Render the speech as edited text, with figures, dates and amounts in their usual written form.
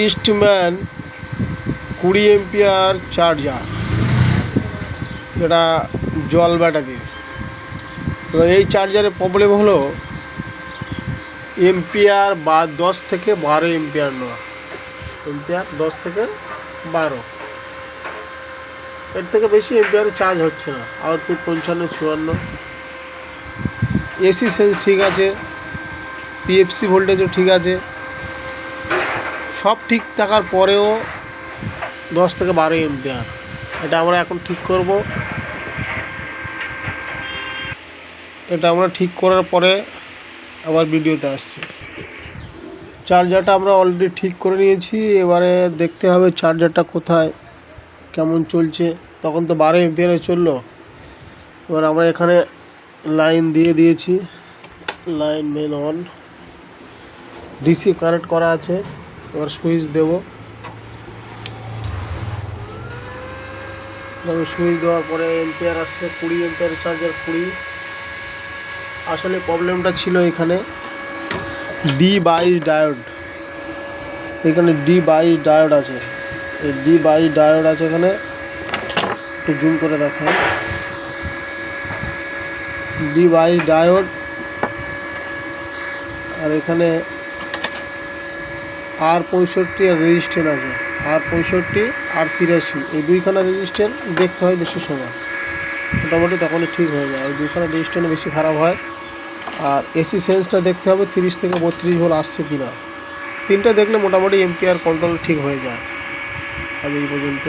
Eastman 20 ampere charger, যেটা জল battery. এবার এই চার্জারের প্রবলেম হলো এম্পিয়ার 10 থেকে 12 এম্পিয়ার নয়, এম্পিয়ার 10 থেকে 12, এর থেকে বেশি এম্পিয়ারে চার্জ হচ্ছে না। আউটপুট 55-56। এসি সেন্স ঠিক আছে, পিএফসি ভোল্টেজও ঠিক আছে, সব ঠিক থাকার পরেও 10 থেকে 12 এম্পিয়ার। এটা আমরা এখন ঠিক করব। এটা আমরা ঠিক করার পরে আবার ভিডিওতে আসছি। চার্জারটা আমরা অলরেডি ঠিক করে নিয়েছি, এবারে দেখতে হবে চার্জারটা কোথায় কেমন চলছে। তখন তো 12 এম্পিয়ারে চললো। এবার আমরা এখানে লাইন দিয়ে দিয়েছি, line main on, DC connect করা আছে। এবার সুইচ দেব। সুইচ দেওয়ার পরে এম্পিয়ার আসছে 20 এম্পিয়ার চার্জার 20। আসলে প্রবলেমটা ছিল এখানে D22 ডায়োড, এখানে D22 ডায়োড আছে। এই D22 ডায়োড আছে এখানে, একটু জুম করে দেখায়। D22 ডায়োড, আর এখানে R65 আর রেজিস্ট্যান্স আছে, R65 R83, এই দুইখানা রেজিস্ট্যান্স দেখতে হয় বেশি সময়, মোটামুটি তখনই ঠিক হয়ে যায়। এই দুইখানা রেজিস্ট্যান্স বেশি খারাপ হয়। আর এসি সেন্সটা দেখতে হবে 30 থেকে 32 ভোল্ট আসছে কিনা। তিনটা দেখলে মোটামুটি এম্পিয়ার কন্ট্রোল ঠিক হয়ে যায়। আজ এই পর্যন্ত।